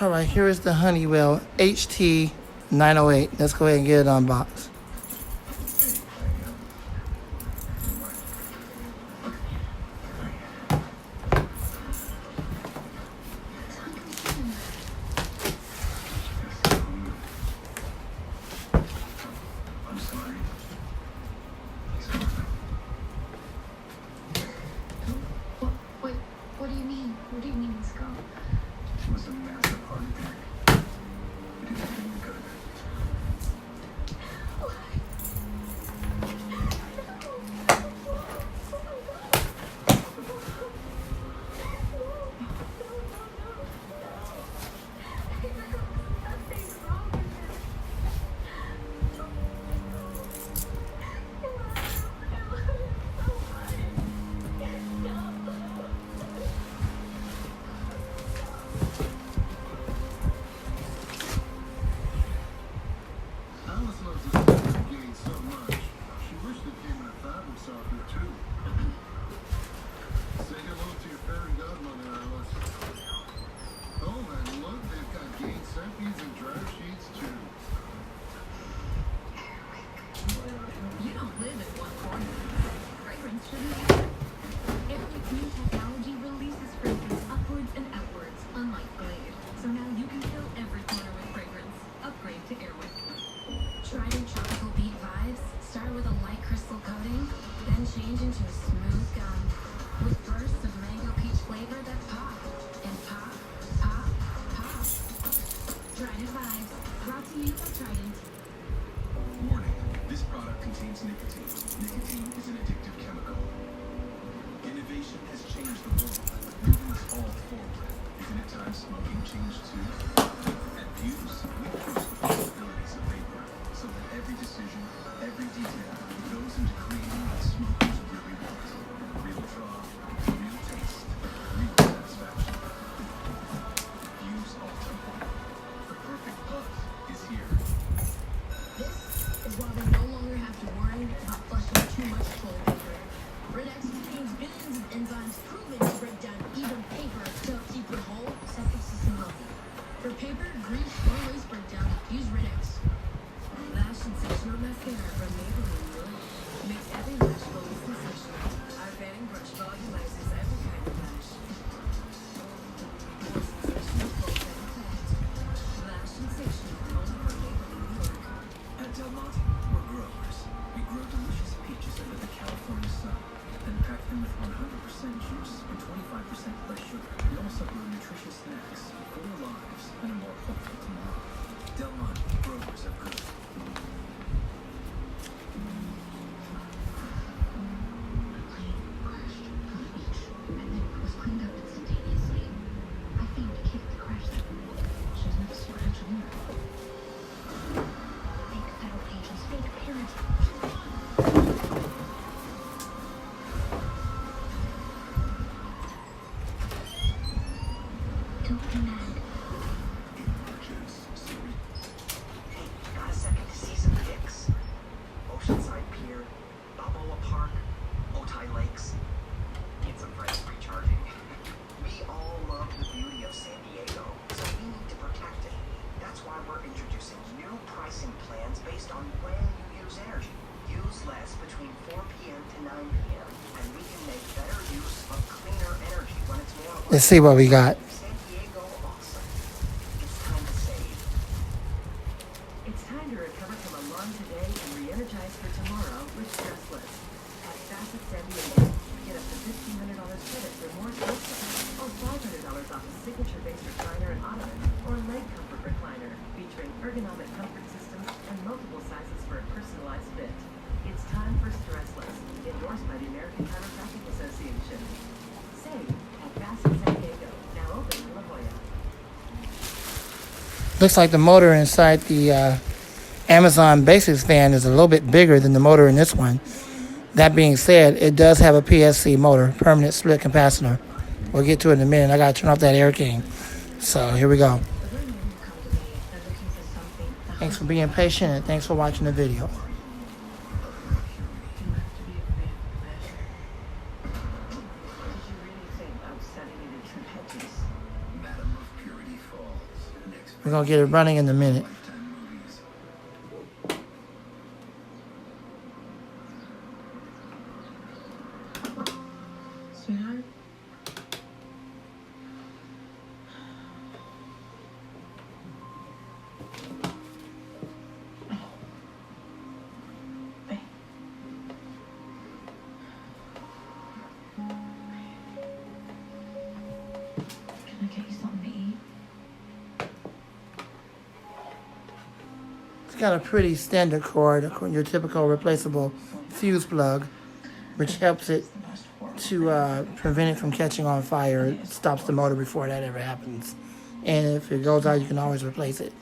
All right, here is the Honeywell HT-908. Let's go ahead and get it unboxed. What do you mean? What do you mean, let's go? It was a massive heart attack. We did everything we could. Alice loves this game so much. She wished it came in a fabric softener too. Say hello to your fairy godmother, Alice. Oh, and look, they've got gain seppies and dryer sheets too. You don't live in one corner. Fragrance shouldn't be. Airwick new technology releases fragrance upwards and outwards, unlike Glade. So now you can fill every corner with fragrance. Upgrade to Airwick. Trident tropical beat vibes start with a light crystal coating, then change into a smooth gum with bursts of mango peach flavor that pop and pop, pop, pop. Trident vibes, brought to you by Trident. Warning, this product contains nicotine. Nicotine is an addictive chemical. Innovation has changed the world, moving us all forward. Isn't it time smoking changed too? At Views, we push the possibilities of vapor, so that every decision, every detail goes into creating what smokers really want. Real draw, real taste, real satisfaction. Views Ultra. The perfect puff is here. This is why we no longer have to worry about flushing too much toilet paper. Redex contains billions of enzymes proven to break down even paper to help keep your whole septic system healthy. For paper, grease, or waste breakdown, use Redex. Lash Sensational Mascara from Maybelline Blush makes every lash fully sensational. Our fanning brush volumizes every kind of lash. More sensational full set effect. Lash Sensational only from Maybelline New York. At Del Monte, we're growers. We grow delicious peaches under the California sun, then pack them with 100% juice and 25% less sugar. We also grow nutritious snacks, fuller lives, and a more hopeful tomorrow. Del Monte, growers of good. Crashed from the beach, and then it was cleaned up instantaneously. I think the kid at the crash site should have a smart engineer. Fake federal agents, fake parents. Don't be mad. Hey, got a second to see some pics? Oceanside Pier, Balboa Park, Otay Lakes. Need some friends recharging. We all love the beauty of San Diego, so we need to protect it. That's why we're introducing new pricing plans based on when you use energy. Use less between 4 p.m. to 9 p.m., and we can make better use of cleaner energy when it's more Let's see what we got. San Diego awesome. It's time to save. It's time to recover from a long today and re-energize for tomorrow with Stressless. At Facet San Diego, get up to $1,500 credit for more Stressless, or $500 off a signature-based recliner and ottoman, or leg comfort recliner, featuring ergonomic comfort systems and multiple sizes for a personalized fit. It's time for Stressless, endorsed by the American Chiropractic Association. Save at Facet San Diego, now open in La Jolla. Looks like the motor inside the Amazon Basics fan is a little bit bigger than the motor in this one. That being said, it does have a PSC motor, permanent split capacitor. We'll get to it in a minute. I got to turn off that Air King. So here we go. Thanks for being patient and thanks for watching the video. Madam of Purity Falls. We're going to get it running in a minute. Sweetheart? Babe. Can I get you something to eat? It's got a pretty standard cord, your typical replaceable fuse plug, which helps it to prevent it from catching on fire. It stops the motor before that ever happens. And if it goes out, you can always replace it.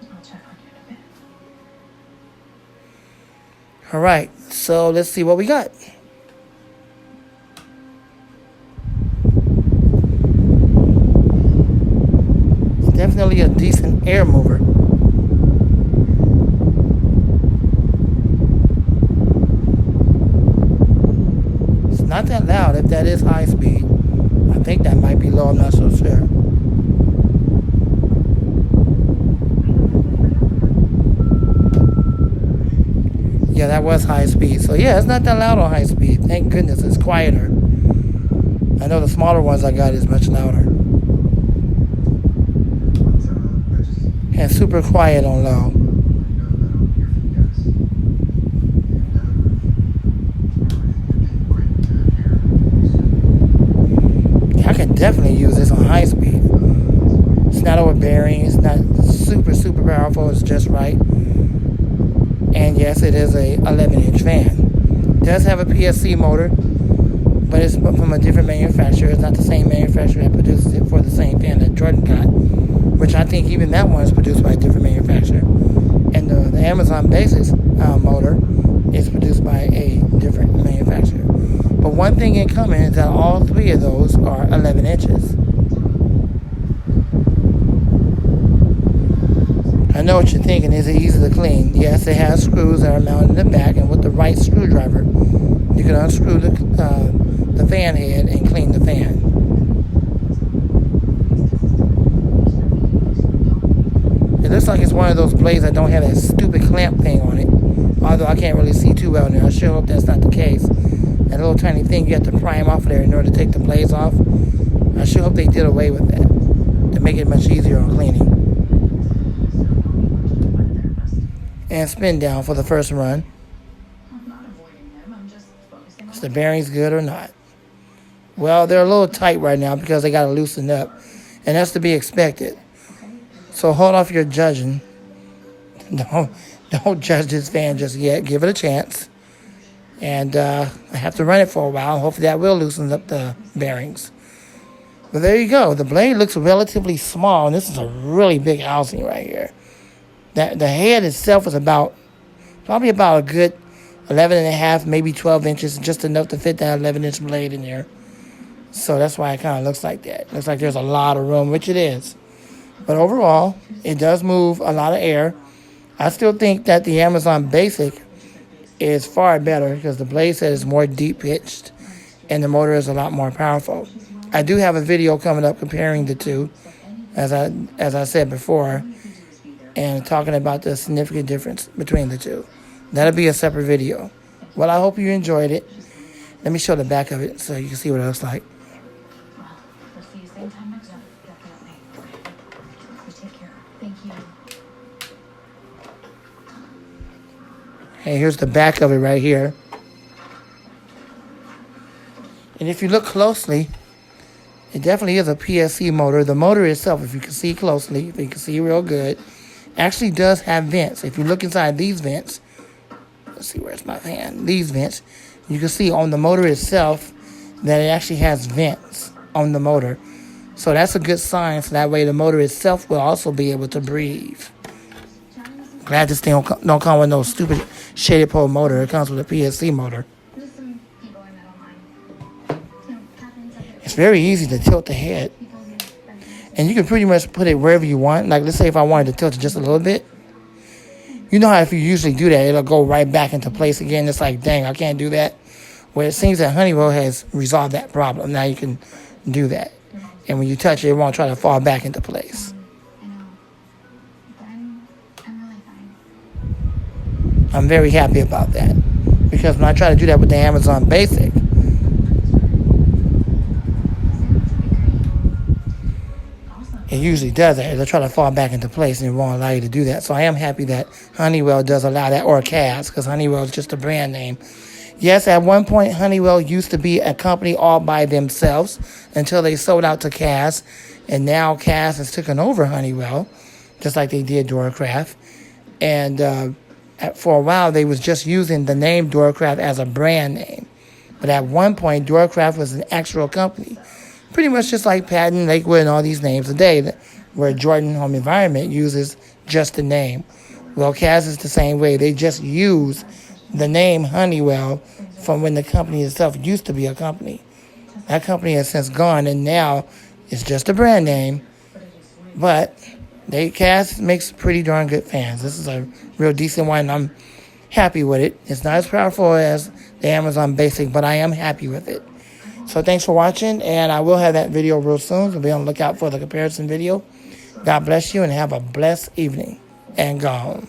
I'll check on you in a bit. All right, so let's see what we got. It's definitely a decent air mover. It's not that loud if that is high speed. I think that might be low, I'm not so sure. Yeah, that was high speed. So yeah, it's not that loud on high speed. Thank goodness, it's quieter. I know the smaller ones I got is much louder. And super quiet on low. Yeah, I can definitely use this on high speed. It's not overbearing. It's not super powerful. It's just right. And yes, it is a 11-inch fan. It does have a PSC motor, but it's from a different manufacturer. It's not the same manufacturer that produces it for the same fan that Jordan got, which I think even that one is produced by a different manufacturer. And the Amazon Basics motor is produced by a different manufacturer. But one thing in common is that all three of those are 11 inches. I know what you're thinking. Is it easy to clean? Yes, it has screws that are mounted in the back, and with the right screwdriver, you can unscrew the fan head and clean the fan. It looks like it's one of those blades that don't have that stupid clamp thing on it, although I can't really see too well now. I sure hope that's not the case. That little tiny thing you have to pry them off of there in order to take the blades off. I sure hope they did away with that to make it much easier on cleaning. And spin down for the first run. I'm not avoiding them. I'm just focusing on Is the bearings good or not? Well, they're a little tight right now because they got to loosen up. And that's to be expected. So hold off your judging. Don't judge this fan just yet. Give it a chance. And I have to run it for a while. Hopefully that will loosen up the bearings. But there you go. The blade looks relatively small. And this is a really big housing right here. The head itself is probably about a good 11 and a half, maybe 12 inches, just enough to fit that 11-inch blade in there. So that's why it kind of looks like that. Looks like there's a lot of room, which it is. But overall, it does move a lot of air. I still think that the Amazon Basic is far better because the blade set is more deep pitched and the motor is a lot more powerful. I do have a video coming up comparing the two, as I said before, and talking about the significant difference between the two. That'll be a separate video. Well, I hope you enjoyed it. Let me show the back of it so you can see what it looks like. Well, we'll see you same time next time. Definitely. You take care. Thank you. Hey, here's the back of it right here. And if you look closely, it definitely is a PSC motor. The motor itself, if you can see closely, if you can see real good, actually does have vents. If you look inside these vents, let's see, where's my fan? These vents, you can see on the motor itself that it actually has vents on the motor. So that's a good sign, so that way the motor itself will also be able to breathe. Glad this thing don't come with no stupid shaded pole motor. It comes with a PSC motor. There's some people I met online. Patterns of It's very easy to tilt the head. people who spend And you can pretty much put it wherever you want. Like, let's say if I wanted to tilt it just a little bit, You know how if you usually do that, it'll go right back into place again. It's like, dang, I can't do that. Well, it seems that Honeywell has resolved that problem. Now you can do that. And when you touch it, it won't try to fall back into place. I know. But I'm really fine. I'm very happy about that. Because when I try to do that with the Amazon Basic, it usually does that. It'll try to fall back into place and it won't allow you to do that. So I am happy that Honeywell does allow that, or CAS, because Honeywell is just a brand name. Yes, at one point, Honeywell used to be a company all by themselves until they sold out to CAS. And now CAS has taken over Honeywell, just like they did Duracraft. And for a while, they was just using the name Duracraft as a brand name. But at one point, Duracraft was an actual company. Pretty much just like Patton, Lakewood, and all these names today, where Jordan Home Environment uses just the name. Well, CAS is the same way. They just use the name Honeywell from when the company itself used to be a company. That company has since gone, and now it's just a brand name. But CAS makes pretty darn good fans. This is a real decent one. I'm happy with it. It's not as powerful as the Amazon Basic, but I am happy with it. So thanks for watching, and I will have that video real soon, so be on the lookout for the comparison video. God bless you, and have a blessed evening. And gone.